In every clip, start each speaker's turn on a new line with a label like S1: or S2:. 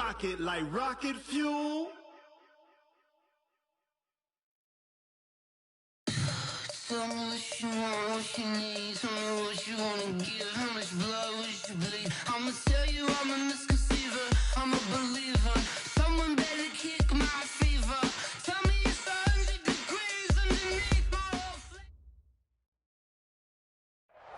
S1: rocket like rocket fuel.
S2: Tell me what you want, what you need. Tell me what you wanna give. How much blood would you bleed? I'ma tell you I'm a misconceiver. I'm a believer. Someone better kick my fever. Tell me it's 100 degrees underneath my whole.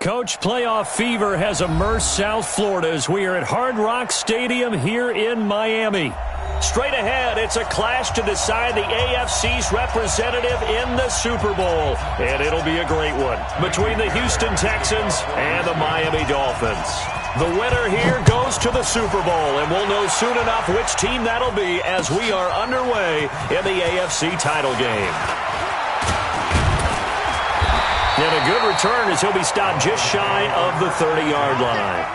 S3: Coach, playoff fever has immersed South Florida as we are at Hard Rock Stadium here in Miami. Straight ahead, it's a clash to decide the AFC's representative in the Super Bowl. And it'll be a great one between the Houston Texans and the Miami Dolphins. The winner here goes to the Super Bowl, and we'll know soon enough which team that'll be as we are underway in the AFC title game. And a good return as he'll be stopped just shy of the 30-yard line.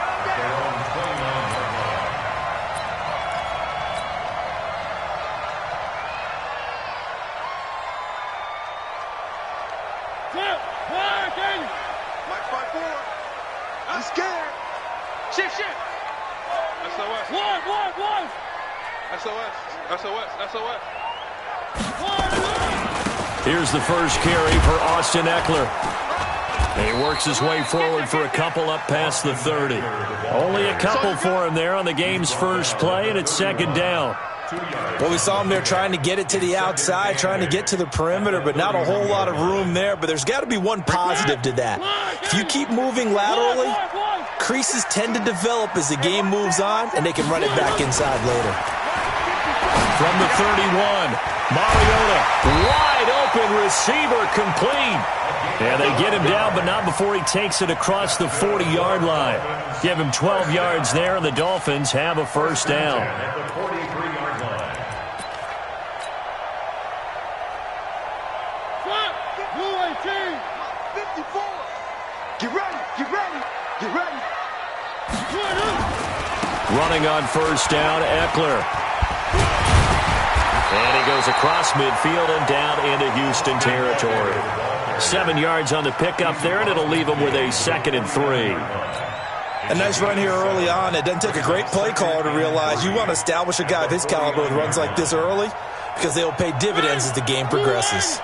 S4: I'm scared. Shift. SOS. One. SOS.
S3: Here's the first carry for Austin Eckler. He works his way forward for a couple up past the 30. Only a couple for him there on the game's first play, and it's second down.
S5: Well, we saw him there trying to get it to the outside, trying to get to the perimeter, but not a whole lot of room there. But there's got to be one positive to that. If you keep moving laterally, creases tend to develop as the game moves on, and they can run it back inside later.
S3: From the 31, Mariota, wide open receiver, complete. And they get him down, but not before he takes it across the 40-yard line. Give him 12 yards there, and the Dolphins have a first down. Running on first down, Eckler. And he goes across midfield and down into Houston territory. 7 yards on the pickup there, and it'll leave him with a 2nd and 3.
S5: A nice run here early on. It doesn't take a great play caller to realize you want to establish a guy of his caliber with runs like this early because they'll pay dividends as the game progresses.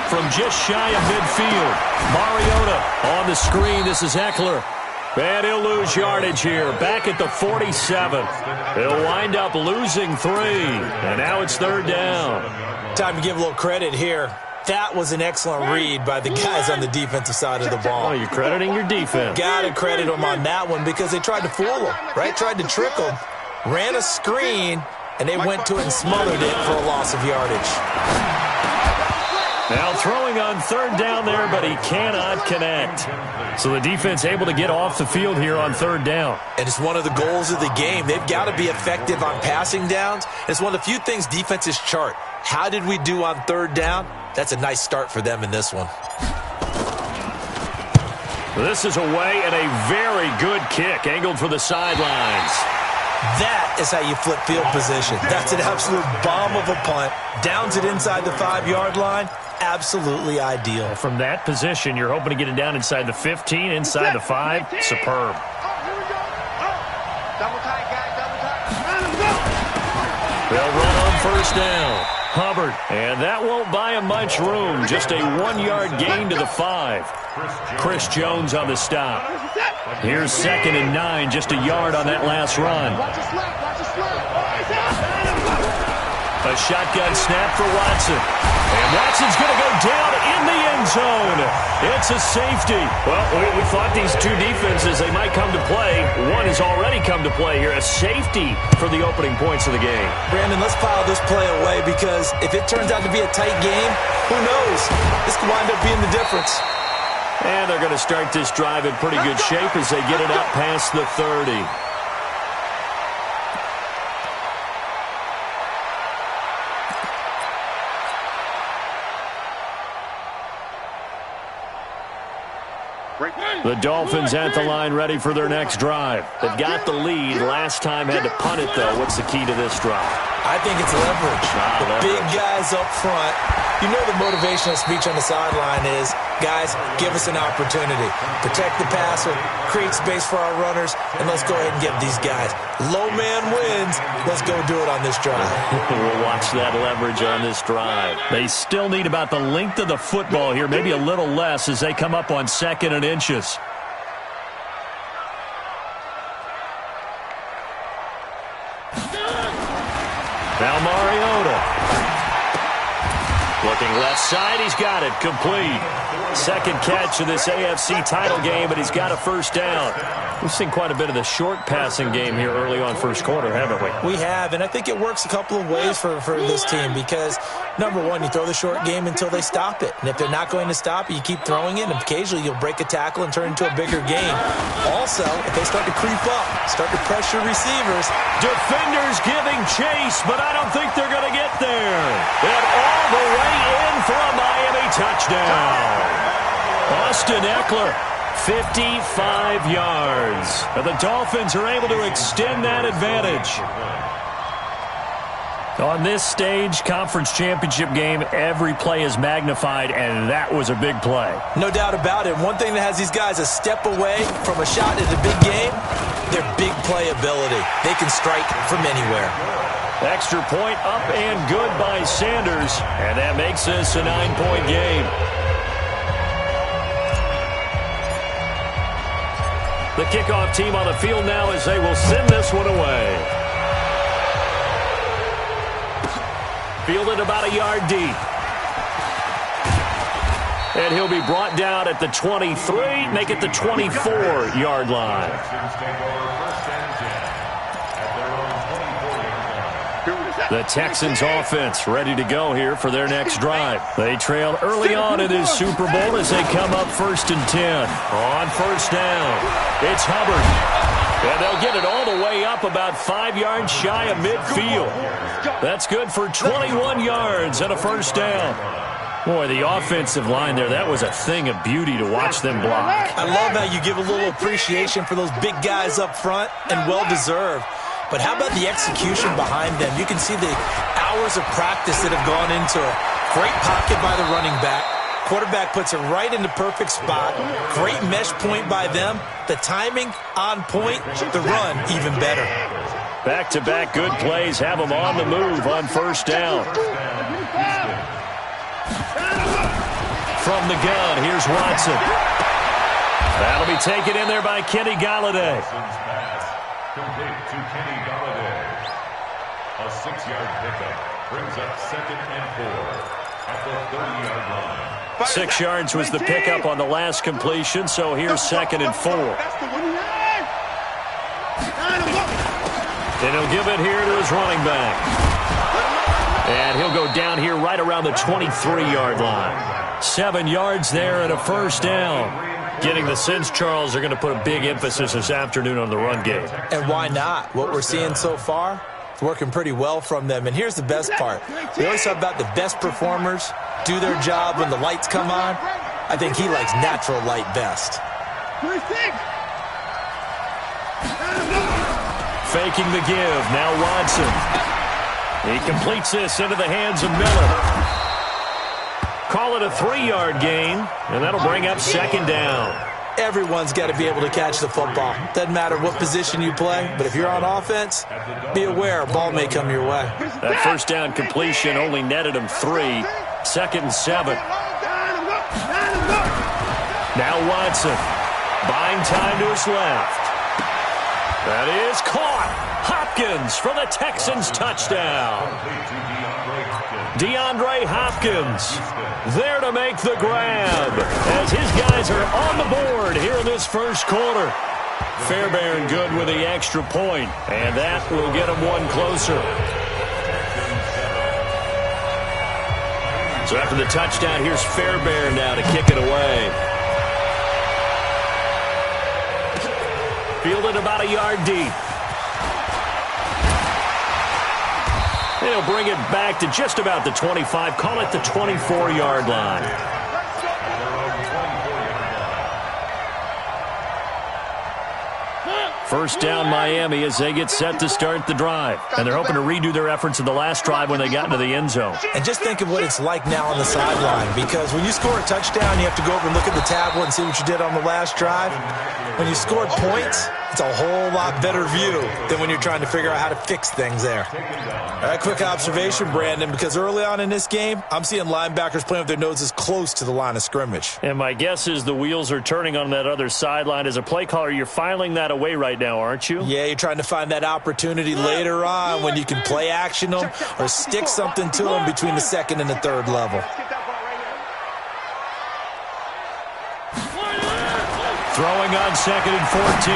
S3: From just shy of midfield, Mariota on the screen. This is Eckler. And he'll lose yardage here. Back at the 47. He'll wind up losing 3. And now it's third down.
S5: Time to give a little credit here. That was an excellent read by the guys on the defensive side of the ball.
S3: Oh, you're crediting your defense.
S5: Got to credit them on that one because they tried to fool them, right? Tried to trick them. Ran a screen, and they went to it and smothered it for a loss of yardage.
S3: Now throwing on third down there, but he cannot connect. So the defense able to get off the field here on third down.
S5: And it's one of the goals of the game. They've got to be effective on passing downs. It's one of the few things defenses chart. How did we do on third down? That's a nice start for them in this one.
S3: This is away and a very good kick angled for the sidelines.
S5: That is how you flip field position. That's an absolute bomb of a punt. Downs it inside the 5-yard line. Absolutely ideal.
S3: From that position, you're hoping to get it down inside the 15, inside the 5. Superb. They'll run on first down. Hubbard, and that won't buy him much room. Just a 1-yard gain to the 5. Chris Jones on the stop. Here's 2nd and 9, just a yard on that last run. A shotgun snap for Watson. And Watson's going to go down in the end zone. It's a safety. Well, we thought these two defenses, they might come to play. One has already come to play here. A safety for the opening points of the game.
S5: Brandon, let's file this play away because if it turns out to be a tight game, who knows? This could wind up being the difference.
S3: And they're going to start this drive in pretty good shape as they get it up past the 30. The Dolphins at the line ready for their next drive. They've got the lead. Last time had to punt it, though. What's the key to this drive?
S5: I think it's leverage. The big guys up front. You know the motivational speech on the sideline is, guys, give us an opportunity. Protect the passer, create space for our runners, and let's go ahead and get these guys. Low man wins. Let's go do it on this drive.
S3: We'll watch that leverage on this drive. They still need about the length of the football here, maybe a little less as they come up on 2nd and inches. Now Mariota. Looking left side, he's got it, complete. Second catch of this AFC title game, but he's got a first down. We've seen quite a bit of the short passing game here early on first quarter, haven't we?
S5: We have, and I think it works a couple of ways for this team because, number one, you throw the short game until they stop it. And if they're not going to stop it, you keep throwing it, and occasionally you'll break a tackle and turn into a bigger game. Also, if they start to creep up, start to pressure receivers.
S3: Defenders giving chase, but I don't think they're going to get there. And all the way in for a Miami touchdown. Austin Eckler, 55 yards. And the Dolphins are able to extend that advantage. On this stage, conference championship game, every play is magnified, and that was a big play.
S5: No doubt about it. One thing that has these guys a step away from a shot at a big game, their big play ability. They can strike from anywhere.
S3: Extra point up and good by Sanders, and that makes this a 9-point game. The kickoff team on the field now as they will send this one away. Fielded about a yard deep. And he'll be brought down at the 23, make it the 24-yard line. The Texans offense ready to go here for their next drive. They trail early on in this Super Bowl as they come up 1st and 10. On first down, it's Hubbard. And they'll get it all the way up about 5 yards shy of midfield. That's good for 21 yards and a first down. Boy, the offensive line there, that was a thing of beauty to watch them block.
S5: I love how you give a little appreciation for those big guys up front, and well-deserved. But how about the execution behind them? You can see the hours of practice that have gone into it. Great pocket by the running back. Quarterback puts it right in the perfect spot. Great mesh point by them. The timing on point. The run even better.
S3: Back-to-back good plays have them on the move on first down. From the gun, here's Watson. That'll be taken in there by Kenny Golladay.
S6: Complete to Kenny Golladay. A 6-yard pickup brings up 2nd and 4 at the 30-yard line.
S3: 6 yards was the pickup on the last completion, so here's 2nd and 4. And he'll give it here to his running back. And he'll go down here right around the 23-yard line. 7 yards there and a first down. Getting the sense, Charles, are going to put a big emphasis this afternoon on the run game.
S5: And why not? What we're seeing so far, it's working pretty well from them. And here's the best part. We always talk about the best performers do their job when the lights come on. I think he likes natural light best.
S3: Faking the give. Now Watson. He completes this into the hands of Miller. Call it a 3-yard gain, and that'll bring up 2nd down.
S5: Everyone's got to be able to catch the football. Doesn't matter what position you play, but if you're on offense, be aware a ball may come your way.
S3: That first down completion only netted him 3. 2nd and 7. Now Watson. Buying time to his left. That is caught. Hopkins for the Texans touchdown. DeAndre Hopkins there to make the grab as his guys are on the board here in this first quarter. Fairbairn good with the extra point, and that will get him one closer. So after the touchdown, here's Fairbairn now to kick it away. Fielded about a yard deep. They'll bring it back to just about the 25. Call it the 24-yard line. First down Miami as they get set to start the drive. And they're hoping to redo their efforts in the last drive when they got into the end zone.
S5: And just think of what it's like now on the sideline, because when you score a touchdown, you have to go over and look at the tablet and see what you did on the last drive. When you scored points, it's a whole lot better view than when you're trying to figure out how to fix things there. All right, quick observation, Brandon, because early on in this game, I'm seeing linebackers playing with their noses close to the line of scrimmage.
S3: And my guess is the wheels are turning on that other sideline. As a play caller, you're filing that away right now, aren't you?
S5: Yeah, you're trying to find that opportunity later on when you can play action them or stick something to them between the second and the third level.
S3: Throwing on 2nd and 14.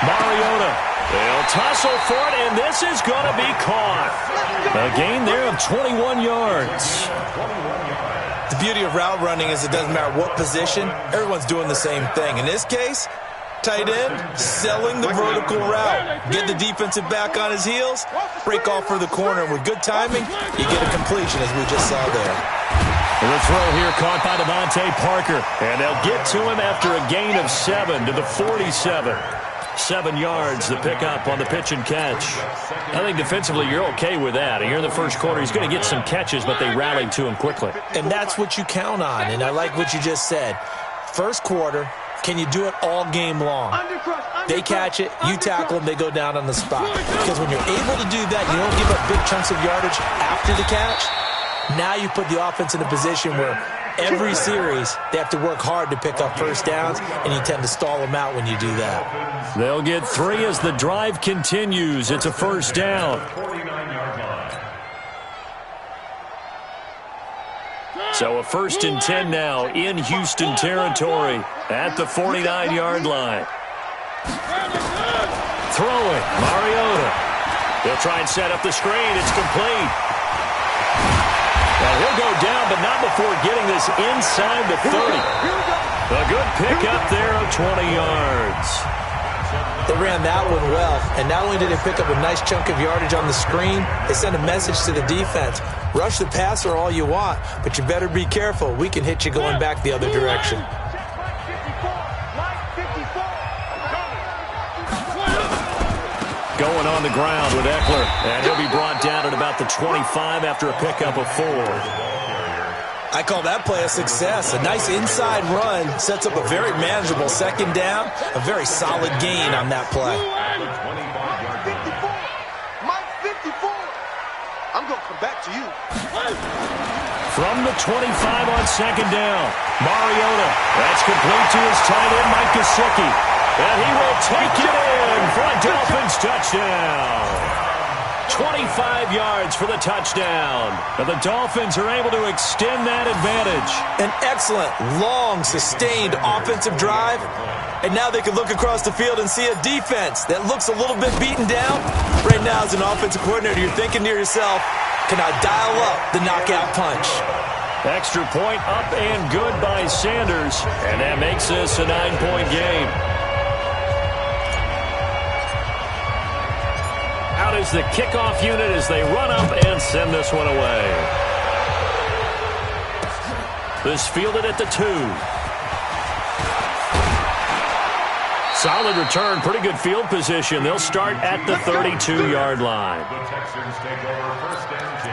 S3: Mariota. They'll tussle for it, and this is going to be caught. A gain there of 21 yards.
S5: The beauty of route running is it doesn't matter what position, everyone's doing the same thing. In this case, tight end, selling the vertical route. Get the defensive back on his heels, break off for the corner. And with good timing, you get a completion, as we just saw there.
S3: The throw here caught by Devontae Parker. And they'll get to him after a gain of 7 to the 47. 7 yards, the pickup on the pitch and catch. I think defensively you're okay with that. Here in the first quarter, he's going to get some catches, but they rallied to him quickly.
S5: And that's what you count on, and I like what you just said. First quarter, can you do it all game long? They catch it, you tackle them, they go down on the spot. Because when you're able to do that, you don't give up big chunks of yardage after the catch. Now you put the offense in a position where every series they have to work hard to pick up first downs, and you tend to stall them out when you do that.
S3: They'll get 3 as the drive continues. It's a first down. So a 1st and 10 now in Houston territory at the 49-yard line. Throwing, Mariota. They'll try and set up the screen. It's complete. Well, he'll go down, but not before getting this inside the 30. A good pickup there of 20 yards.
S5: They ran that one well, and not only did they pick up a nice chunk of yardage on the screen, they sent a message to the defense. Rush the passer all you want, but you better be careful. We can hit you going back the other direction.
S3: Going on the ground with Eckler, and he'll be brought down at about the 25 after a pickup of 4.
S5: I call that play a success. A nice inside run sets up a very manageable second down, a very solid gain on that play.
S4: Mike 54. I'm going to come back to you.
S3: From the 25 on second down, Mariota. That's complete to his tight end, Mike Gesicki. And he will take it in for a Dolphins touchdown. 25 yards for the touchdown. And the Dolphins are able to extend that advantage.
S5: An excellent, long, sustained offensive drive. And now they can look across the field and see a defense that looks a little bit beaten down. Right now, as an offensive coordinator, you're thinking to yourself, can I dial up the knockout punch?
S3: Extra point up and good by Sanders. And that makes this a 9-point game. Out is the kickoff unit as they run up and send this one away. This fielded at the 2. Solid return, pretty good field position. They'll start at the 32-yard line.
S6: The Texans take over 1st and 10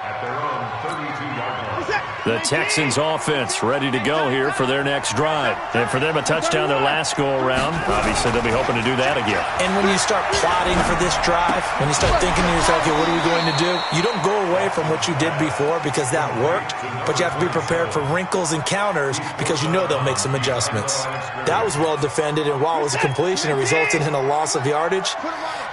S6: at their own 32-yard line.
S3: The Texans offense ready to go here for their next drive. And for them, a touchdown their last go-around. Obviously, they'll be hoping to do that again.
S5: And when you start plotting for this drive, when you start thinking to yourself, okay, what are we going to do? You don't go away from what you did before because that worked, but you have to be prepared for wrinkles and counters because you know they'll make some adjustments. That was well defended, and while it was a completion, it resulted in a loss of yardage.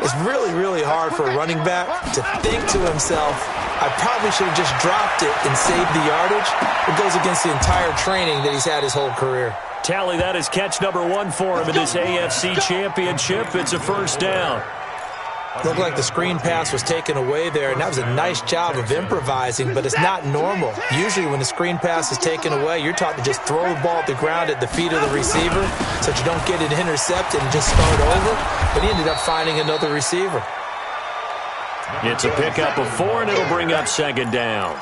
S5: It's really, really hard for a running back to think to himself, I probably should have just dropped it and saved the yardage. It goes against the entire training that he's had his whole career.
S3: Tally, that is catch number 1 for him in this AFC Championship. It's a first down.
S5: Looked like the screen pass was taken away there, and that was a nice job of improvising, but it's not normal. Usually when the screen pass is taken away, you're taught to just throw the ball at the ground at the feet of the receiver so that you don't get it intercepted and just start over, but he ended up finding another receiver.
S3: It's a pickup of 4, and it'll bring up second down.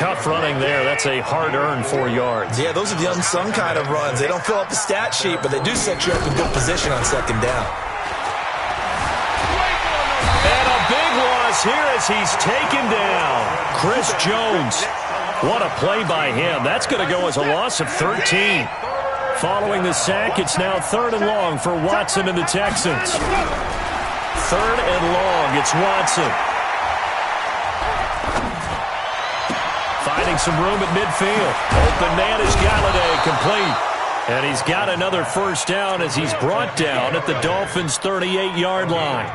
S3: Tough running there. That's a hard-earned 4 yards.
S5: Yeah, those are the unsung kind of runs. They don't fill up the stat sheet, but they do set you up in good position on second down.
S3: And a big loss here as he's taken down. Chris Jones. What a play by him. That's going to go as a loss of 13. Following the sack, it's now 3rd and long for Watson and the Texans. 3rd and long, it's Watson. Finding some room at midfield. Open man is Galladay, complete. And he's got another first down as he's brought down at the Dolphins' 38-yard line.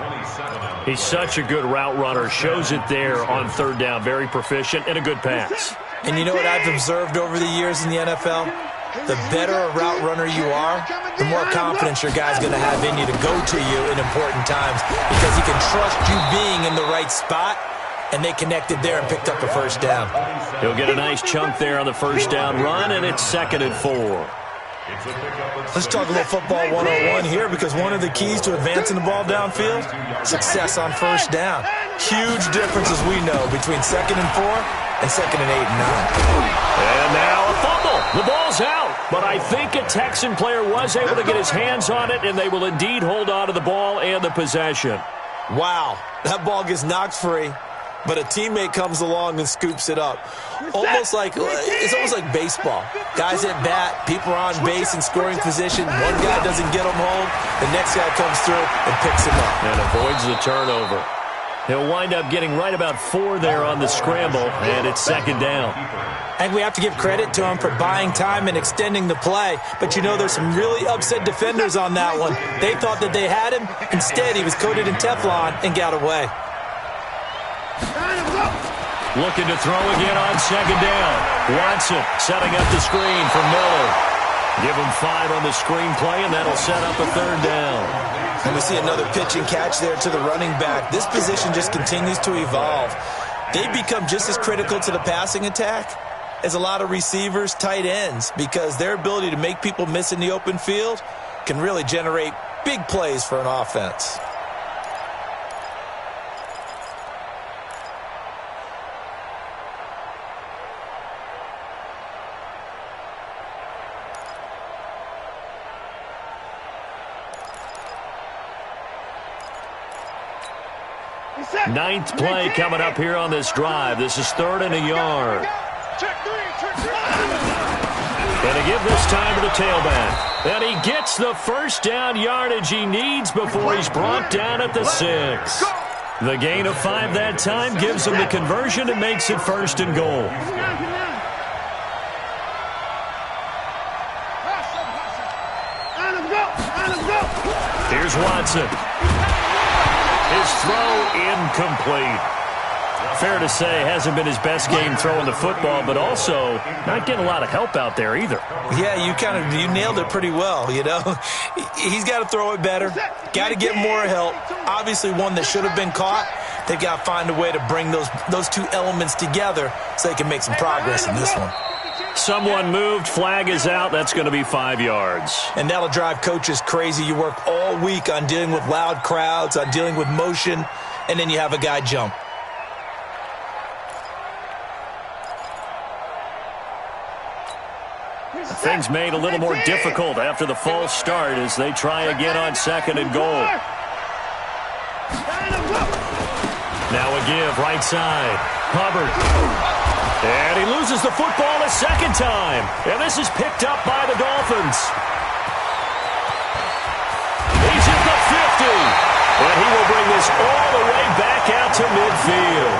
S3: He's such a good route runner. Shows it there on 3rd down. Very proficient and a good pass.
S5: And you know what I've observed over the years in the NFL? The better a route runner you are, the more confidence your guy's going to have in you to go to you in important times because he can trust you being in the right spot, and they connected there and picked up a first down.
S3: He'll get a nice chunk there on the first down run, and it's 2nd and 4.
S5: Let's talk a little football 101 here because one of the keys to advancing the ball downfield, success on first down. Huge difference, as we know, between 2nd and 4 and 2nd and 8 and 9.
S3: And now a fumble. The ball's out. But I think a Texan player was able to get his hands on it, and they will indeed hold on to the ball and the possession.
S5: Wow, that ball gets knocked free, but a teammate comes along and scoops it up. It's almost like baseball. Guys at bat, people are on base in scoring position. One guy doesn't get them home. The next guy comes through and picks him up.
S3: And avoids the turnover. He'll wind up getting right about 4 there on the scramble, and it's 2nd down.
S5: I think we have to give credit to him for buying time and extending the play. But, you know, there's some really upset defenders on that one. They thought that they had him. Instead, he was coated in Teflon and got away.
S3: Looking to throw again on 2nd down. Watson setting up the screen for Miller. Give him 5 on the screen play, and that'll set up a 3rd down.
S5: And we see another pitch and catch there to the running back. This position just continues to evolve. They become just as critical to the passing attack as a lot of receivers, tight ends, because their ability to make people miss in the open field can really generate big plays for an offense.
S3: Ninth play coming up here on this drive. This is 3rd and a yard. And to give this time to the tailback. And he gets the first down yardage he needs before he's brought down at the 6. The gain of 5 that time gives him the conversion and makes it 1st and goal. Here's Watson. His throw incomplete. Fair to say, hasn't been his best game throwing the football, but also not getting a lot of help out there either.
S5: Yeah, you nailed it pretty well, you know. He's got to throw it better. Got to get more help. Obviously one that should have been caught. They've got to find a way to bring those two elements together so they can make some progress in this one.
S3: Someone moved, flag is out, that's going to be 5 yards.
S5: And that'll drive coaches crazy. You work all week on dealing with loud crowds, on dealing with motion, and then you have a guy jump.
S3: Things made a little more difficult after the false start as they try again on 2nd and goal. Now a give, right side. Hubbard. And he loses the football a second time. And this is picked up by the Dolphins. He's at the 50. And he will bring this all the way back out to midfield.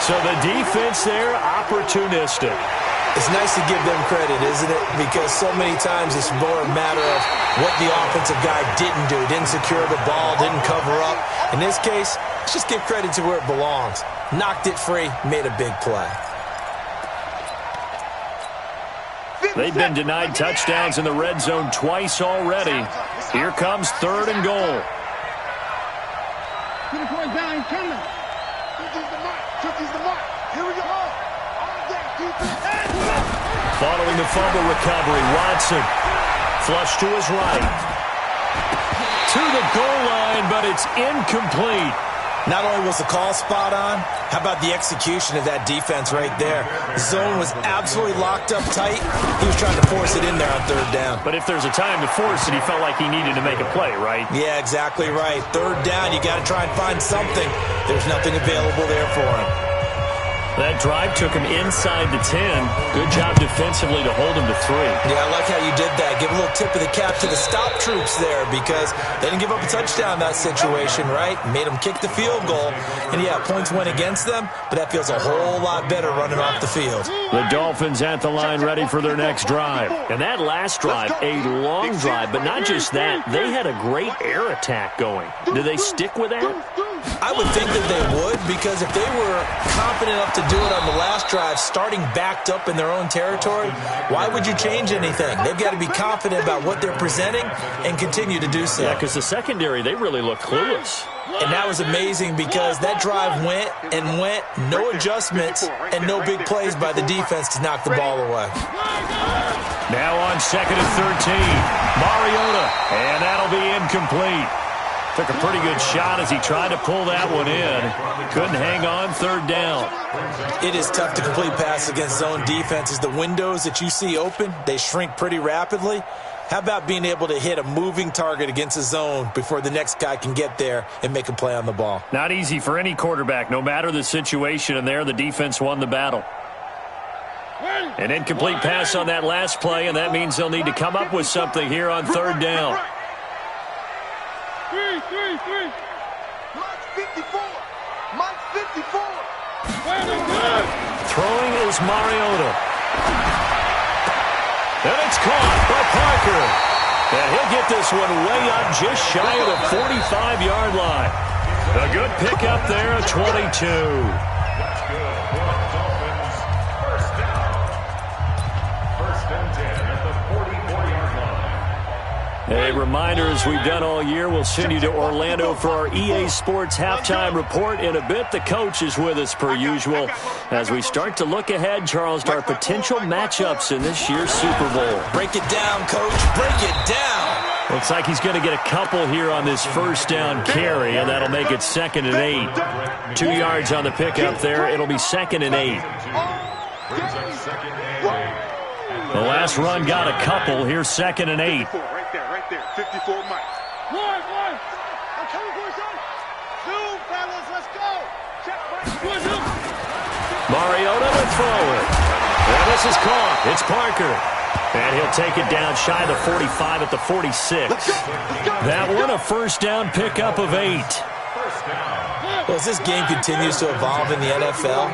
S3: So the defense there, opportunistic.
S5: It's nice to give them credit, isn't it? Because so many times it's more a matter of what the offensive guy didn't do. Didn't secure the ball, didn't cover up. In this case, let's just give credit to where it belongs. Knocked it free, made a big play.
S3: They've been denied touchdowns in the red zone twice already. Here comes 3rd and goal. Following the fumble recovery, Watson. Flush to his right. To the goal line, but it's incomplete.
S5: Not only was the call spot on, how about the execution of that defense right there? The zone was absolutely locked up tight. He was trying to force it in there on third down.
S3: But if there's a time to force it, he felt like he needed to make a play, right?
S5: Yeah, exactly right. Third down, you got to try and find something. There's nothing available there for him.
S3: That drive took him inside the 10. Good job defensively to hold him to 3.
S5: Yeah, I like how you did that. Give a little tip of the cap to the stop troops there because they didn't give up a touchdown in that situation, right? Made them kick the field goal. And, yeah, points went against them, but that feels a whole lot better running off the field.
S3: The Dolphins at the line ready for their next drive. And that last drive, a long drive, but not just that. They had a great air attack going. Do they stick with that?
S5: I would think that they would because if they were confident enough to do it on the last drive, starting backed up in their own territory, why would you change anything? They've got to be confident about what they're presenting and continue to do so.
S3: Yeah, because the secondary, they really look clueless.
S5: And that was amazing because that drive went and went, no adjustments and no big plays by the defense to knock the ball away.
S3: Now on 2nd and 13, Mariota, and that'll be incomplete. Took a pretty good shot as he tried to pull that one in. Couldn't hang on third down.
S5: It is tough to complete passes against zone defenses. The windows that you see open, they shrink pretty rapidly. How about being able to hit a moving target against a zone before the next guy can get there and make a play on the ball?
S3: Not easy for any quarterback, no matter the situation, and there the defense won the battle. An incomplete pass on that last play, and that means they'll need to come up with something here on third down.
S4: Mine's 54. Mine's 54.
S3: Throwing is Mariota. And it's caught by Parker. And he'll get this one way up just shy of the 45-yard line. A good pickup there at 22. A reminder, as we've done all year, we'll send you to Orlando for our EA Sports halftime report in a bit. The coach is with us per usual as we start to look ahead, Charles, to our potential matchups in this year's Super Bowl.
S5: Break it down, Coach. Break it down.
S3: Looks like he's going to get a couple here on this first down carry, and that'll make it 2nd and 8. 2 yards on the pickup there. It'll be 2nd and 8. The last run got a couple. Here's 2nd and 8.
S4: Right there. 54 Mike. One. I'm coming for you, son. Zoom, fellas. Let's go. Check right.
S3: Mariota to throw it. And this is caught. It's Parker. And he'll take it down shy of the 45 at the 46. That one a first down pickup of 8.
S5: Well, as this game continues to evolve in the NFL,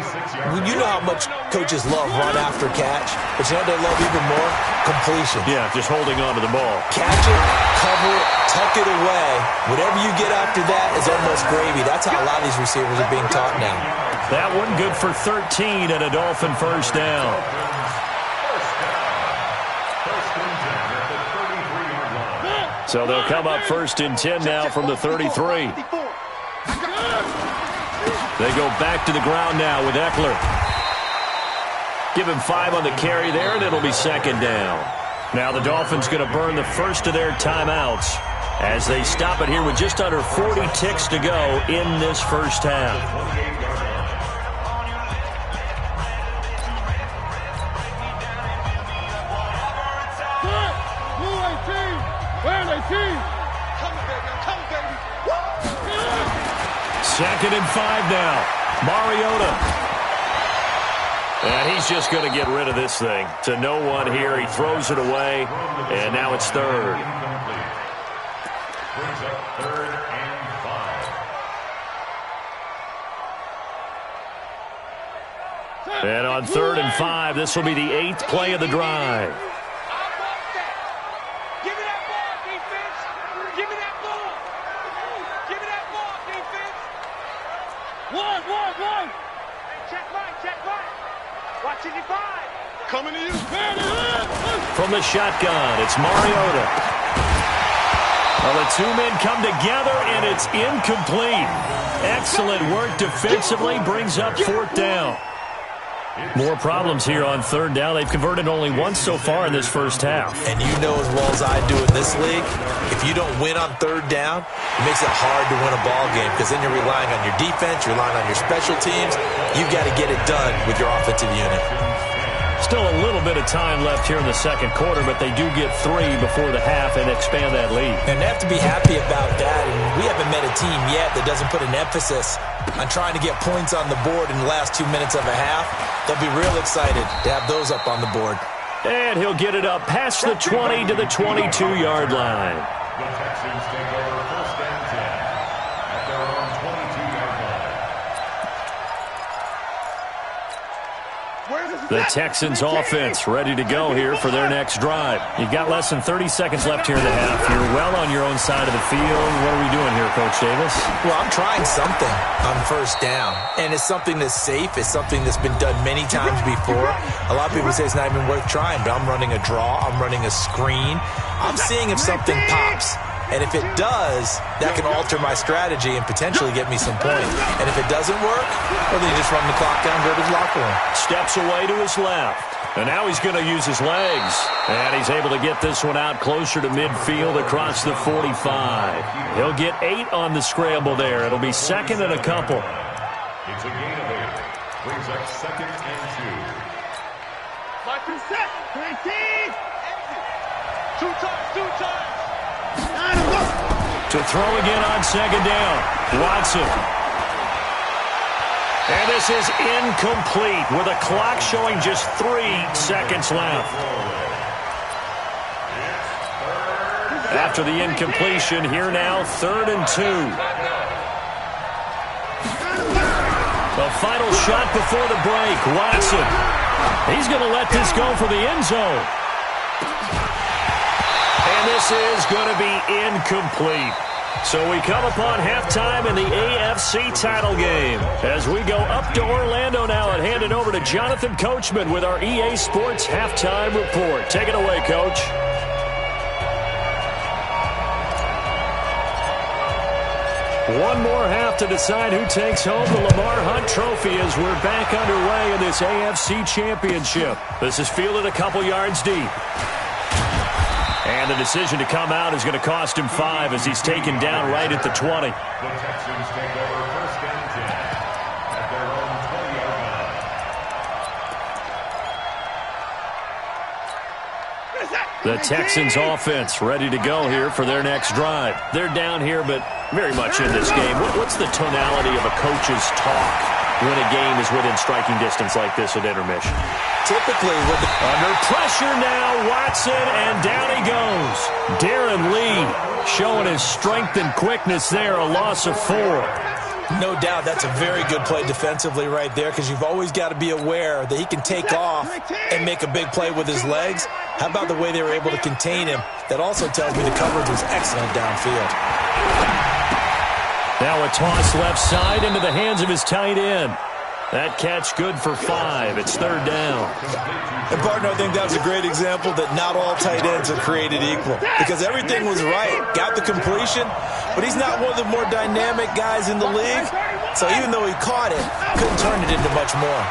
S5: you know how much coaches love run after catch, but you know what they love even more? Completion.
S3: Yeah, just holding on to the ball.
S5: Catch it, cover it, tuck it away. Whatever you get after that is almost gravy. That's how a lot of these receivers are being taught now.
S3: That one good for 13 and a Dolphin first down. So they'll come up 1st and 10 now from the 33. They go back to the ground now with Eckler. Give him 5 on the carry there, and it'll be 2nd down. Now the Dolphins going to burn the first of their timeouts as they stop it here with just under 40 ticks to go in this first half. Second and 5 now. Mariota. And he's just going to get rid of this thing. To no one here. He throws it away. And now it's 3rd.
S6: Brings up 3rd and 5.
S3: And on 3rd and 5, this will be the 8th play of the drive.
S4: Coming to you.
S3: From the shotgun, it's Mariota. Well, the 2 men come together, and it's incomplete. Excellent work defensively, brings up 4th down. More problems here on third down. They've converted only once so far in this first half.
S5: And you know as well as I do in this league, if you don't win on third down, it makes it hard to win a ball game because then you're relying on your defense, you're relying on your special teams. You've got to get it done with your offensive unit.
S3: Still a little bit of time left here in the second quarter, but they do get 3 before the half and expand that lead.
S5: And they have to be happy about that. And we haven't met a team yet that doesn't put an emphasis on trying to get points on the board in the last 2 minutes of a half. They'll be real excited to have those up on the board.
S3: And he'll get it up past the 20 to the 22-yard line.
S6: The Texans take over first and 10 at their own 22-yard line.
S3: The Texans offense ready to go here for their next drive. You've got less than 30 seconds left here in the half. You're well on your own side of the field. What are we doing here, Coach Davis?
S5: Well, I'm trying something on first down, and it's something that's safe. It's something that's been done many times before. A lot of people say it's not even worth trying, but I'm running a draw. I'm running a screen. I'm seeing if something pops. And if it does, that can alter my strategy and potentially get me some points. And if it doesn't work, well, then you just run the clock down, go to his locker room.
S3: Steps away to his left. And now he's going to use his legs. And he's able to get this one out closer to midfield across the 45. He'll get 8 on the scramble there. It'll be second and a couple.
S6: It's a gain of 8. Brings up second and 2.
S4: 19. 2 times.
S3: To throw again on second down. Watson. And this is incomplete with a clock showing just 3 seconds left. After the incompletion, here now, 3rd and 2. The final shot before the break. Watson. He's going to let this go for the end zone. And this is going to be incomplete. So we come upon halftime in the AFC title game as we go up to Orlando now and hand it over to Jonathan Coachman with our EA Sports halftime report. Take it away, Coach. One more half to decide who takes home the Lamar Hunt Trophy as we're back underway in this AFC Championship. This is fielded a couple yards deep. And the decision to come out is going to cost him 5 as he's taken down right at the 20.
S6: The Texans take over first and 10 at their own 20-yard line.
S3: The Texans offense ready to go here for their next drive. They're down here, but very much in this game. What's the tonality of a coach's talk when a game is within striking distance like this at intermission?
S5: Typically,
S3: under pressure now, Watson, and down he goes. Darren Lee showing his strength and quickness there, a loss of 4.
S5: no doubt that's a very good play defensively right there because you've always got to be aware that he can take off and make a big play with his legs. How about the way they were able to contain him? That also tells me the coverage was excellent downfield.
S3: Now a toss left side into the hands of his tight end. That catch good for 5. It's third down.
S5: And, partner, I think that was a great example that not all tight ends are created equal because everything was right. Got the completion, but he's not one of the more dynamic guys in the league. So even though he caught it, couldn't turn it into much more.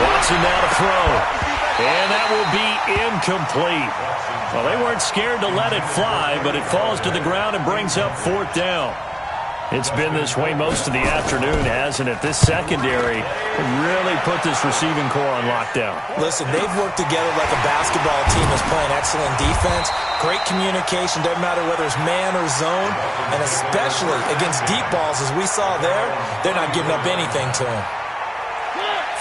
S3: Watson now to throw. And that will be incomplete. Well, they weren't scared to let it fly, but it falls to the ground and brings up fourth down. It's been this way most of the afternoon, hasn't it? This secondary really put this receiving core on lockdown.
S5: Listen, they've worked together like a basketball team that's playing excellent defense. Great communication, doesn't matter whether it's man or zone. And especially against deep balls, as we saw there, they're not giving up anything to them.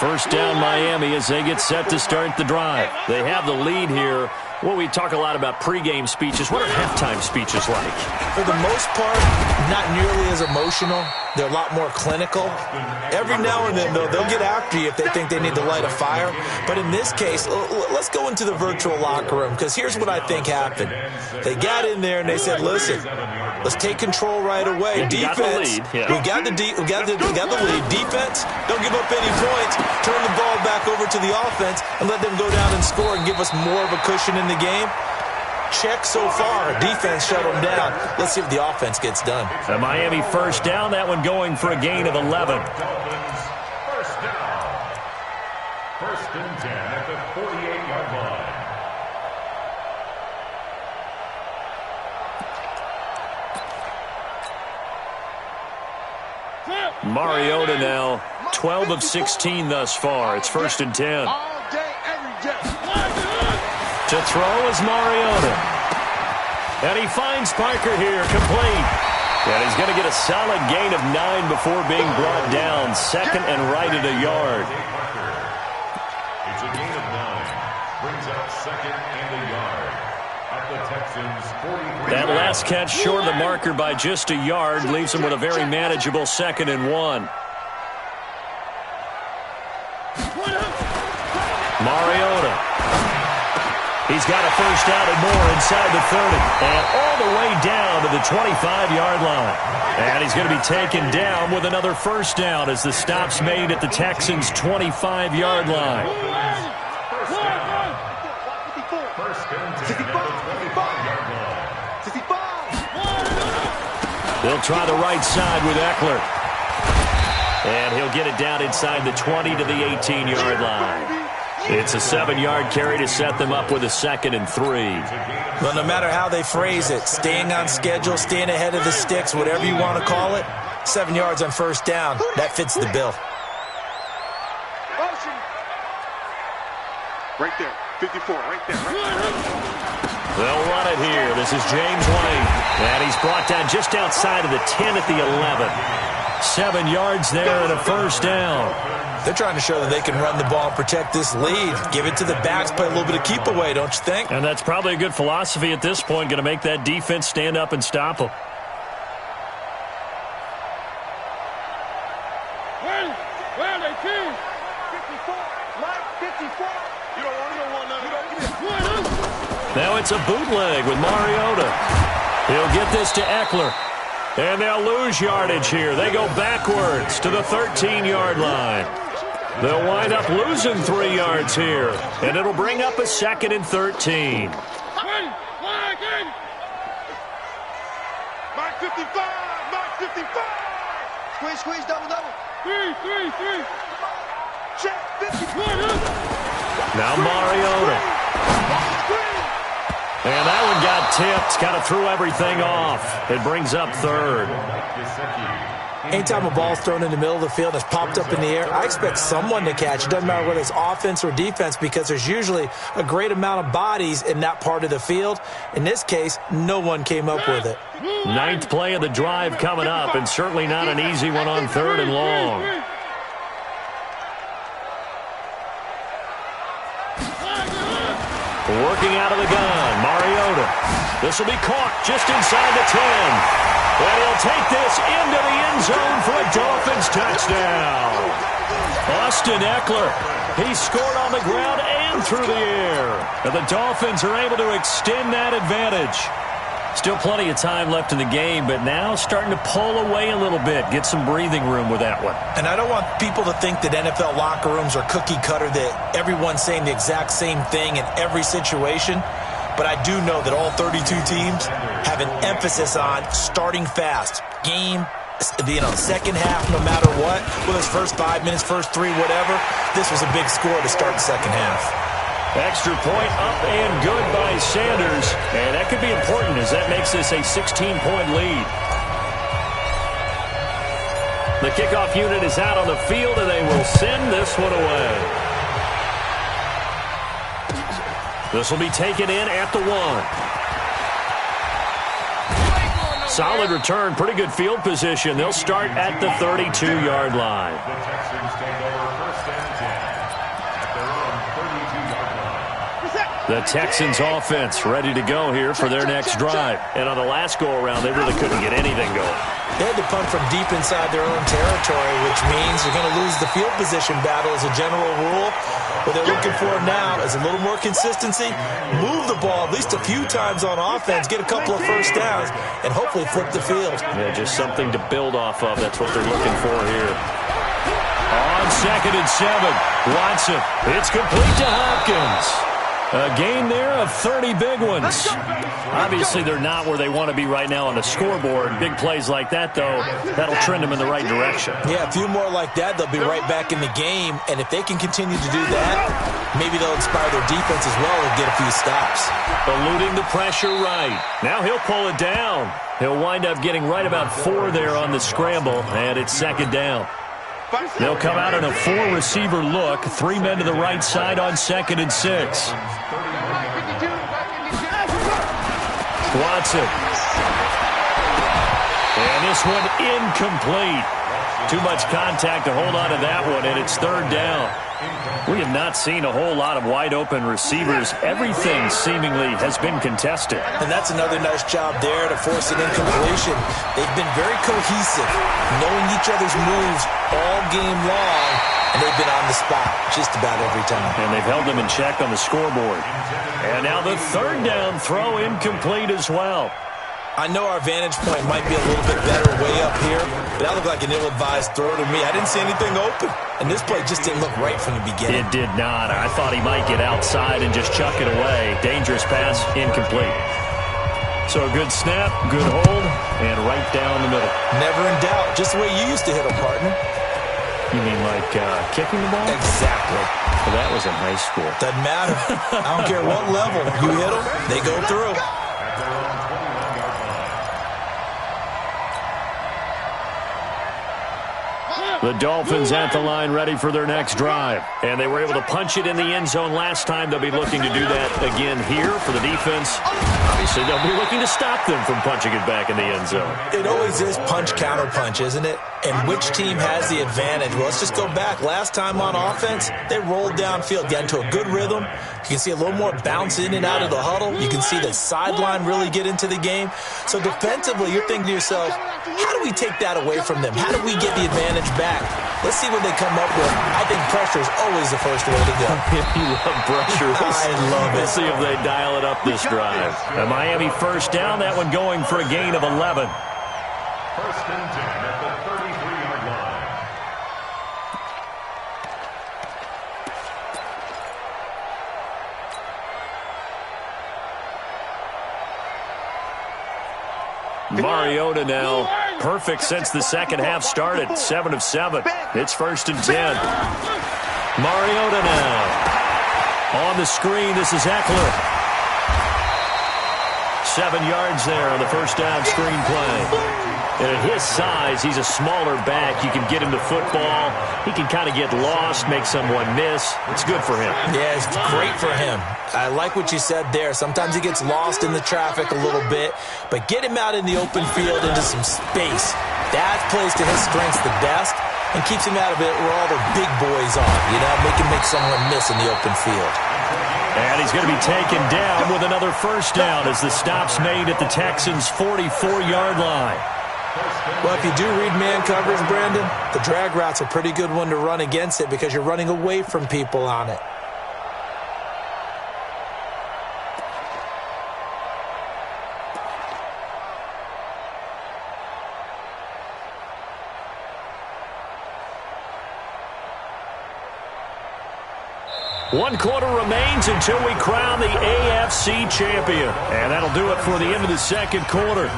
S3: First down Miami as they get set to start the drive. They have the lead here. Well, we talk a lot about pregame speeches. What are halftime speeches like?
S5: For the most part, not nearly as emotional. They're a lot more clinical. Every now and then, though, they'll get after you if they think they need to light a fire. But in this case, let's go into the virtual locker room because here's what I think happened. They got in there and they said, listen, let's take control right away. Defense, we got the lead. Defense, don't give up any points. Turn the ball back over to the offense and let them go down and score and give us more of a cushion in the game. Check so far. Defense shut them down. Let's see if the offense gets done.
S3: The Miami first down, that one going for a gain of 11.
S6: First and 10 at the 48-yard line.
S3: Mariota now, 12 of 16 thus far. It's first and 10.
S4: All day, every day.
S3: To throw is Mariota. And he finds Parker here, complete. And he's going to get a solid gain of 9 before being brought down. Second and right at a yard.
S6: It's a gain of 9. Brings up second and a yard. At the Texans' 43.
S3: That last catch short of the marker by just a yard leaves him with a very manageable second and 1. Mariota. He's got a first down and more inside the 30. And all the way down to the 25-yard line. And he's going to be taken down with another first down as the stop's made at the Texans' 25-yard line. They'll try the right side with Eckler. And he'll get it down inside the 20 to the 18-yard line. It's a 7-yard carry to set them up with a second and 3.
S5: Well, no matter how they phrase it, staying on schedule, staying ahead of the sticks, whatever you want to call it, 7 yards on first down, that fits the bill.
S4: Right there, 54, right there.
S3: They'll run it here. This is James Wayne. And he's brought down just outside of the 10 at the 11. 7 yards there and a first down.
S5: They're trying to show that they can run the ball and protect this lead. Give it to the backs, play a little bit of keep away, don't you think?
S3: And that's probably a good philosophy at this point, going to make that defense stand up and stop them.
S4: Where they team? 54, Mike, 54. You don't want none.
S3: Now it's a bootleg with Mariota. He'll get this to Eckler. And they'll lose yardage here. They go backwards to the 13-yard line. They'll wind up losing 3 yards here. And it'll bring up a second and 13.
S4: Mike 55, Mike 55. Squeeze, double. 3. Check, 54.
S3: Now Mariota. And that one got tipped. Kind of threw everything off. It brings up third.
S5: Anytime a ball's thrown in the middle of the field and it's popped up in the air, I expect someone to catch. It doesn't matter whether it's offense or defense because there's usually a great amount of bodies in that part of the field. In this case, no one came up with it.
S3: 9th play of the drive coming up, and certainly not an easy one on 3rd and long. Working out of the gun, Mariota. This will be caught just inside the 10. And he'll take this into the end zone for a Dolphins touchdown. Austin Eckler, he scored on the ground and through the air. And the Dolphins are able to extend that advantage. Still plenty of time left in the game, but now starting to pull away a little bit, get some breathing room with that one.
S5: And I don't want people to think that NFL locker rooms are cookie cutter, that everyone's saying the exact same thing in every situation. But I do know that all 32 teams have an emphasis on starting fast. Game, second half, no matter what. Whether it's first 5 minutes, first 3, whatever. This was a big score to start the second half.
S3: Extra point up and good by Sanders. And that could be important as that makes this a 16-point lead. The kickoff unit is out on the field, and they will send this one away. This will be taken in at the 1. Solid return, pretty good field position. They'll start at the 32-yard line.
S6: The Texans take over first and 10 at their own 32-yard line.
S3: The Texans offense ready to go here for their next drive. And on the last go-around, they really couldn't get anything going.
S5: They had to punt from deep inside their own territory, which means they're going to lose the field position battle as a general rule. What they're looking for now is a little more consistency, move the ball at least a few times on offense, get a couple of first downs, and hopefully flip the field.
S3: Yeah, just something to build off of. That's what they're looking for here. On 2nd and 7, Watson. It's complete to Hopkins. A game there of 30 big ones. Obviously, they're not where they want to be right now on the scoreboard. Big plays like that, though, that'll trend them in the right direction.
S5: Yeah, a few more like that, they'll be right back in the game. And if they can continue to do that, maybe they'll inspire their defense as well and get a few stops.
S3: Eluding the pressure right. Now he'll pull it down. He'll wind up getting right about 4 there on the scramble, and it's second down. They'll come out in a 4-receiver look. 3 men to the right side on 2nd and 6. Watson. And this one incomplete. Too much contact to hold on to that one, and it's 3rd down. We have not seen a whole lot of wide-open receivers. Everything seemingly has been contested.
S5: And that's another nice job there to force an incompletion. They've been very cohesive, knowing each other's moves all game long, and they've been on the spot just about every time.
S3: And they've held them in check on the scoreboard. And now the 3rd down throw incomplete as well.
S5: I know our vantage point might be a little bit better way up here, but that looked like an ill-advised throw to me. I didn't see anything open, and this play just didn't look right from the beginning.
S3: It did not. I thought he might get outside and just chuck it away. Dangerous pass, incomplete. So a good snap, good hold, and right down the middle.
S5: Never in doubt. Just the way you used to hit a partner.
S3: You mean like kicking the ball?
S5: Exactly.
S3: Well, that was in high school.
S5: Doesn't matter. I don't care what level. You hit them, they go through.
S3: The Dolphins at the line ready for their next drive. And they were able to punch it in the end zone last time. They'll be looking to do that again here for the defense. Obviously, they'll be looking to stop them from punching it back in the end zone.
S5: It always is punch-counter-punch, isn't it? And which team has the advantage? Well, let's just go back. Last time on offense, they rolled downfield, got into a good rhythm. You can see a little more bounce in and out of the huddle. You can see the sideline really get into the game. So defensively, you're thinking to yourself, how do we take that away from them? How do we get the advantage back? Let's see what they come up with. I think pressure is always the first way to go.
S3: You love pressure.
S5: I love it.
S3: We'll see if they dial it up this drive. A Miami 1st down, that one going for a gain of 11.
S6: 1st and 10 at the 33-yard line.
S3: Mariota now, perfect since the second half started, 7 of 7. It's 1st and 10. Mariota now. On the screen, this is Eckler. 7 yards there on the 1st down screen play. And at his size, he's a smaller back. You can get him to football. He can kind of get lost, make someone miss. It's good for him.
S5: Yeah, it's great for him. I like what you said there. Sometimes he gets lost in the traffic a little bit, but get him out in the open field into some space. That plays to his strengths the best and keeps him out of it where all the big boys are, you know, make someone miss in the open field.
S3: And he's going to be taken down with another 1st down as the stop's made at the Texans' 44-yard line.
S5: Well, if you do read man coverage, Brandon, the drag route's a pretty good one to run against it because you're running away from people on it.
S3: One quarter remains until we crown the AFC champion. And that'll do it for the end of the second quarter.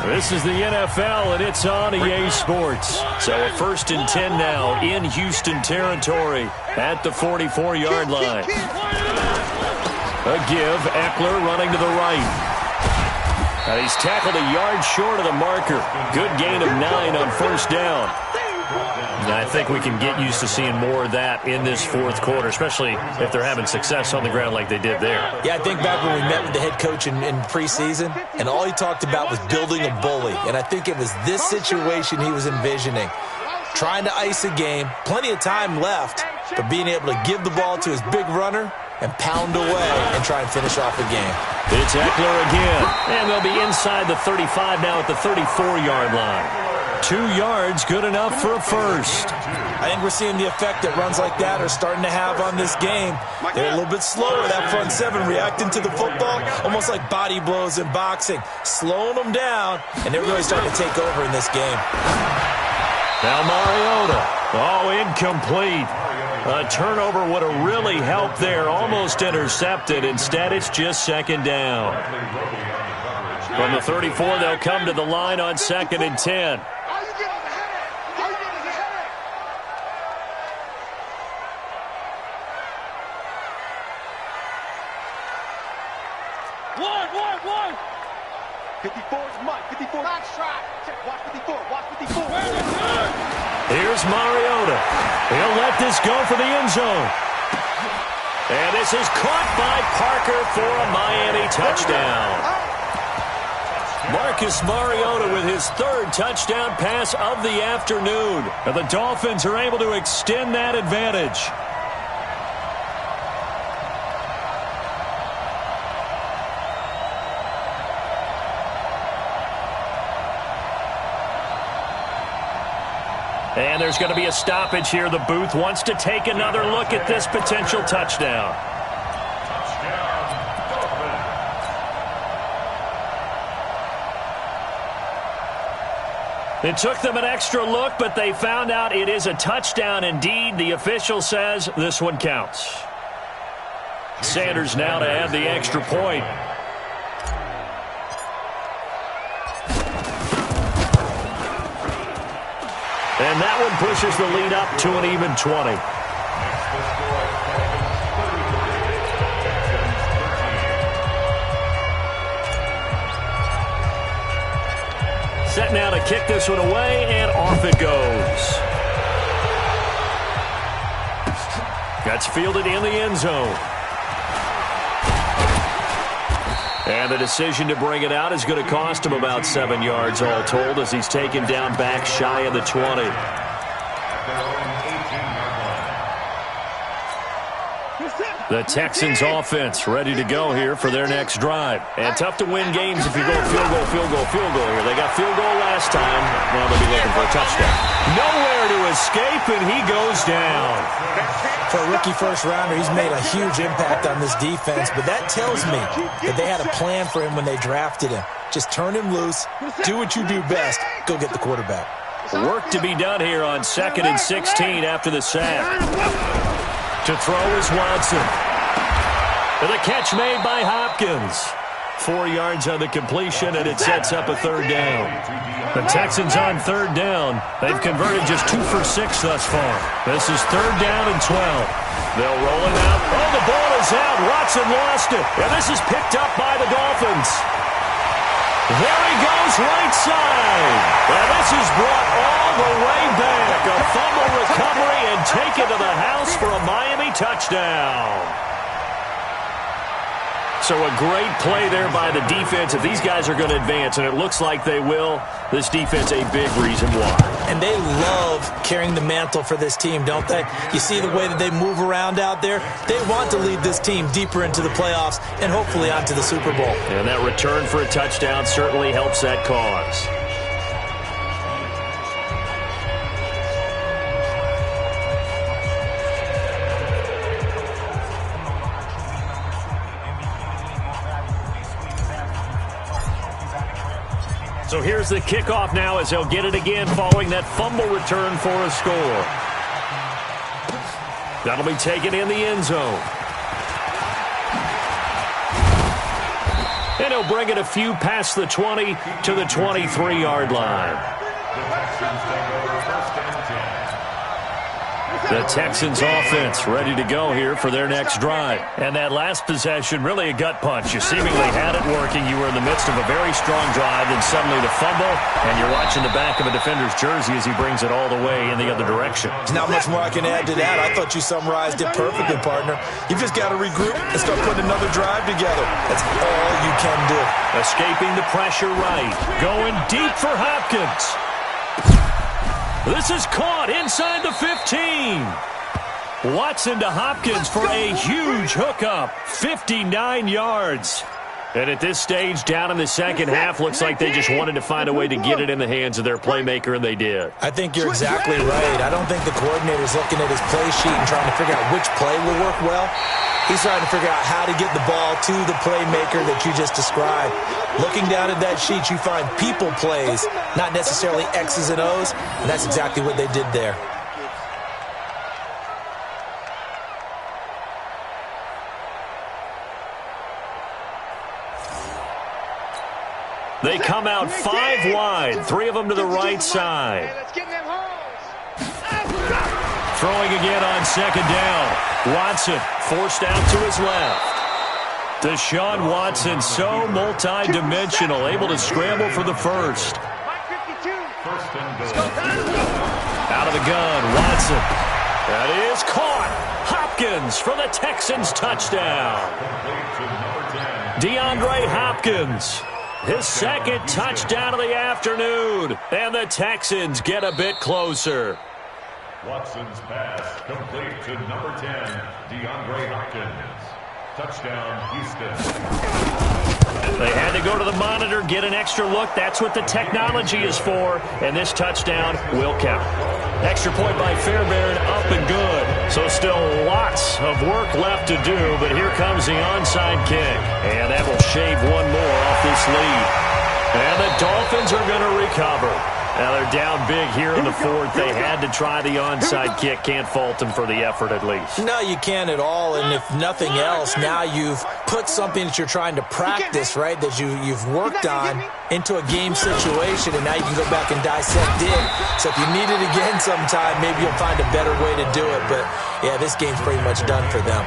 S3: This is the NFL, and it's on EA Sports. So a 1st and 10 now in Houston territory at the 44-yard line. A give, Eckler running to the right. Now he's tackled a yard short of the marker. Good gain of 9 on 1st down. And I think we can get used to seeing more of that in this 4th quarter, especially if they're having success on the ground like they did there.
S5: Yeah, I think back when we met with the head coach in preseason, and all he talked about was building a bully. And I think it was this situation he was envisioning. Trying to ice a game, plenty of time left, but being able to give the ball to his big runner and pound away and try and finish off the game.
S3: It's Eckler again, and they'll be inside the 35 now at the 34-yard line. 2 yards, good enough for a 1st.
S5: I think we're seeing the effect that runs like that are starting to have on this game. They're a little bit slower, that front 7, reacting to the football, almost like body blows in boxing, slowing them down, and they're really starting to take over in this game.
S3: Now Mariota. Oh, incomplete. A turnover would have really helped there. Almost intercepted. Instead, it's just second down. From the 34, they'll come to the line on 2nd and 10.
S4: One. 54 is Mike. 54. Nice try. Watch 54. Watch 54.
S3: Here's Mariota. He'll let this go for the end zone. And this is caught by Parker for a Miami touchdown. Marcus Mariota with his 3rd touchdown pass of the afternoon. And the Dolphins are able to extend that advantage. And there's going to be a stoppage here. The booth wants to take another look at this potential touchdown. It took them an extra look, but they found out it is a touchdown indeed. The official says this one counts. Sanders now to add the extra point. And that one pushes the lead up to an even 20. Set now to kick this one away, and off it goes. That's fielded in the end zone. And the decision to bring it out is going to cost him about 7 yards all told as he's taken down back shy of the 20. The Texans offense ready to go here for their next drive. And tough to win games if you go field goal here. They got field goal last time. Now they'll be looking for a touchdown. Nowhere to escape, and he goes down.
S5: For a rookie first-rounder, he's made a huge impact on this defense, but that tells me that they had a plan for him when they drafted him. Just turn him loose, do what you do best, go get the quarterback.
S3: Work to be done here on 2nd and 16 after the sack. To throw is Watson. And the catch made by Hopkins. 4 yards on the completion, and it sets up a 3rd down. The Texans on 3rd down. They've converted just 2 for 6 thus far. This is 3rd down and 12. They'll roll it out. Oh, the ball is out. Watson lost it. And this is picked up by the Dolphins. There he goes, right side. And this is brought all the way back. A fumble recovery and taken to the house for a Miami touchdown. So a great play there by the defense. If these guys are going to advance, and it looks like they will, this defense a big reason why.
S5: And they love carrying the mantle for this team, don't they? You see the way that they move around out there? They want to lead this team deeper into the playoffs and hopefully onto the Super Bowl.
S3: And that return for a touchdown certainly helps that cause. So here's the kickoff now as they'll get it again following that fumble return for a score. That'll be taken in the end zone. And he'll bring it a few past the 20 to the 23-yard line. The Texans offense ready to go here for their next drive. And that last possession, really a gut punch. You seemingly had it working. You were in the midst of a very strong drive, then suddenly the fumble, and you're watching the back of a defender's jersey as he brings it all the way in the other direction.
S5: There's not much more I can add to that. I thought you summarized it perfectly, partner. You've just got to regroup and start putting another drive together. That's all you can do.
S3: Escaping the pressure right. Going deep for Hopkins. This is caught inside the 15. Watson to Hopkins for a huge hookup. 59 yards. And at this stage, down in the second half, looks like they just wanted to find a way to get it in the hands of their playmaker, and they did.
S5: I think you're exactly right. I don't think the coordinator's looking at his play sheet and trying to figure out which play will work well. He's trying to figure out how to get the ball to the playmaker that you just described. Looking down at that sheet, you find people plays, not necessarily X's and O's, and that's exactly what they did there.
S3: They come out 5 wide, 3 of them to the right side. Throwing again on second down. Watson forced out to his left. Deshaun Watson, so multi-dimensional, able to scramble for the first. Out of the gun, Watson. That is caught. Hopkins for the Texans touchdown. DeAndre Hopkins, his second touchdown of the afternoon. And the Texans get a bit closer.
S6: Watson's pass complete to number 10, DeAndre Hopkins. Touchdown, Houston.
S3: They had to go to the monitor, get an extra look. That's what the technology is for. And this touchdown will count. Extra point by Fairbairn, up and good. So still lots of work left to do, but here comes the onside kick. And that will shave one more off this lead. And the Dolphins are going to recover. Now they're down big here in the fourth. They had to try the onside kick. Can't fault them for the effort at least.
S5: No, you can't at all. And if nothing else, now you've put something that you're trying to practice, right, that you've worked on into a game situation, and now you can go back and dissect it. So if you need it again sometime, maybe you'll find a better way to do it. But, yeah, this game's pretty much done for them.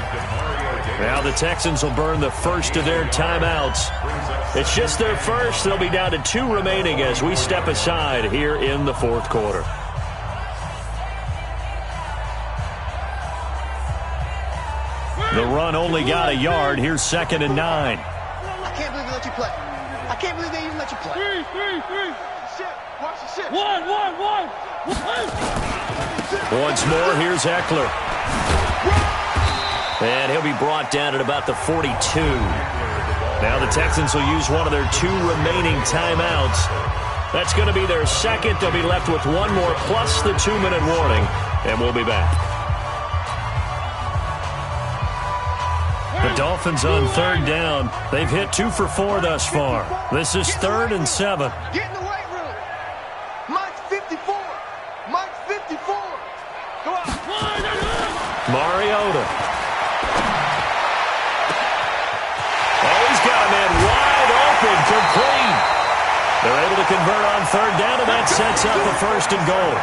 S3: Now the Texans will burn the first of their timeouts. It's just their first. They'll be down to 2 remaining as we step aside here in the fourth quarter. The run only got a yard. Here's 2nd and 9.
S4: I can't believe they let you play. I can't believe they even let you play. 3. Shit. Watch the shit. 1.
S3: Once more, here's Eckler. And he'll be brought down at about the 42. Now the Texans will use one of their 2 remaining timeouts. That's going to be their second. They'll be left with 1 more plus the 2-minute warning. And we'll be back. The Dolphins on 3rd down. They've hit 2 for 4 thus far. This is 3rd and 7.
S4: Get in the weight room. Mike's 54. Mike's 54. Go on.
S3: Mariota. Got a man wide open, complete. They're able to convert on 3rd down, and that sets up a 1st and goal.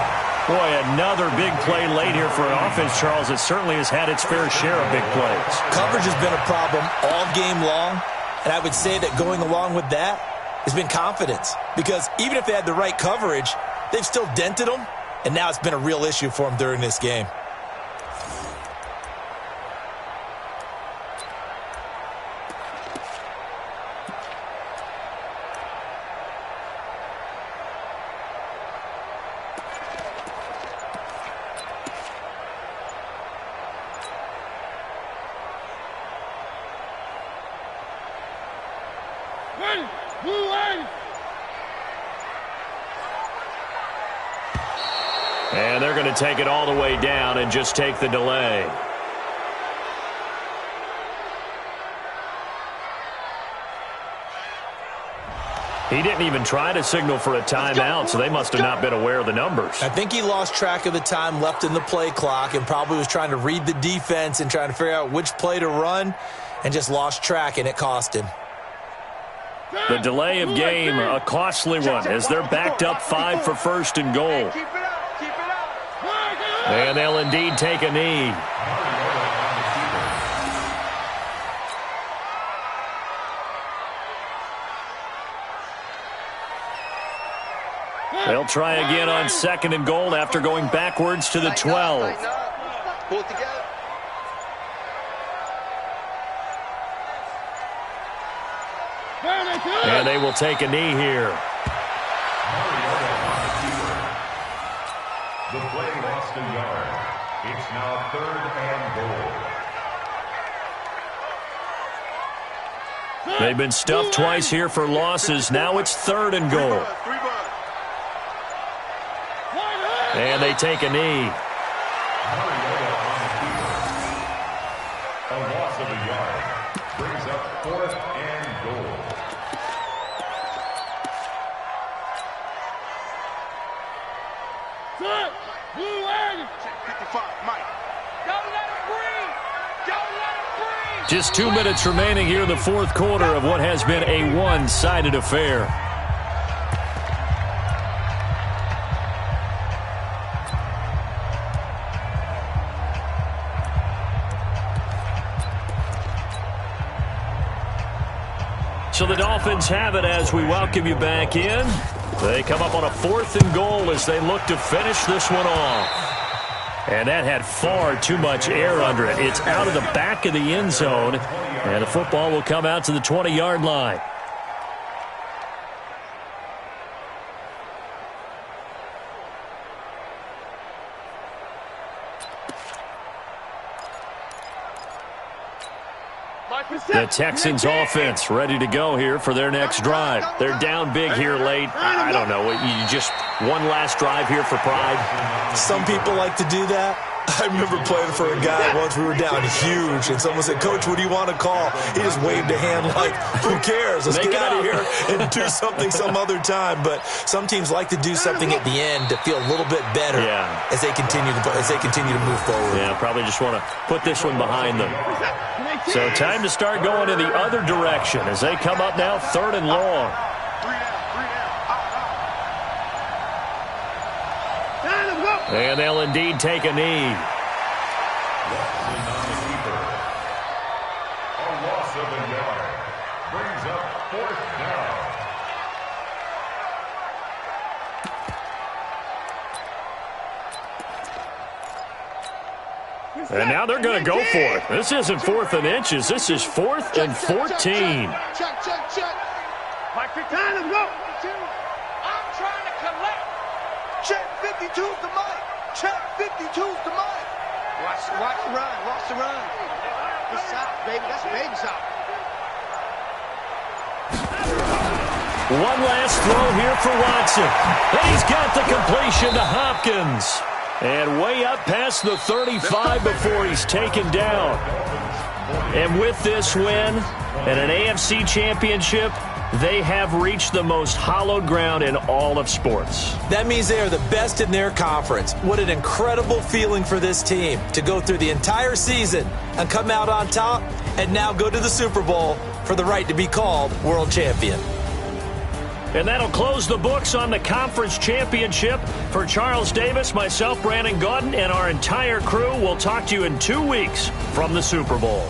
S3: Boy, another big play late here for an offense, Charles. It certainly has had its fair share of big plays.
S5: Coverage has been a problem all game long, and I would say that going along with that has been confidence. Because even if they had the right coverage, they've still dented them, and now it's been a real issue for them during this game.
S3: And they're going to take it all the way down and just take the delay. He didn't even try to signal for a timeout, so they must have not been aware of the numbers.
S5: I think he lost track of the time left in the play clock and probably was trying to read the defense and trying to figure out which play to run and just lost track, and it cost him.
S3: The delay of game, a costly one, as they're backed up 5 for 1st and goal. And they'll indeed take a knee. They'll try again on 2nd and goal after going backwards to the 12.
S4: Pull it together.
S3: And they will take a knee here.
S6: The play lost a yard. It's now 3rd and goal.
S3: They've been stuffed twice here for losses. Now it's 3rd and goal. And they take a knee.
S6: A loss of a yard brings up 4th and goal.
S3: Just 2 minutes remaining here in the fourth quarter of what has been a one-sided affair. So the Dolphins have it as we welcome you back in. They come up on a 4th and goal as they look to finish this one off. And that had far too much air under it. It's out of the back of the end zone, and the football will come out to the 20-yard line. The Texans offense ready to go here for their next drive. They're down big here late. I don't know. You just one last drive here for pride?
S5: Some people like to do that. I remember playing for a guy once. We were down huge, and someone said, "Coach, what do you want to call?" He just waved a hand like, "Who cares? Let's get out of here and do something some other time." But some teams like to do something at the end to feel a little bit better as they continue to move forward.
S3: Yeah, probably just want to put this one behind them. So time to start going in the other direction as they come up now 3rd and long. And they'll indeed take a knee.
S6: A loss of a yard brings up 4th down.
S3: And now they're going to go for it. This isn't 4th and inches. This is 4th and 14.
S4: Check. Mike, time to go. I'm trying to collect. Check 52's the mic. Check 52's the mic. Watch the run. Watch the run. It's south, baby. That's baby south.
S3: One last throw here for Watson. And he's got the completion to Hopkins. And way up past the 35 before he's taken down. And with this win and an AFC championship, they have reached the most hallowed ground in all of sports.
S5: That means they are the best in their conference. What an incredible feeling for this team to go through the entire season and come out on top and now go to the Super Bowl for the right to be called world champion.
S3: And that'll close the books on the conference championship. For Charles Davis, myself, Brandon Gaudin, and our entire crew, we'll talk to you in 2 weeks from the Super Bowl.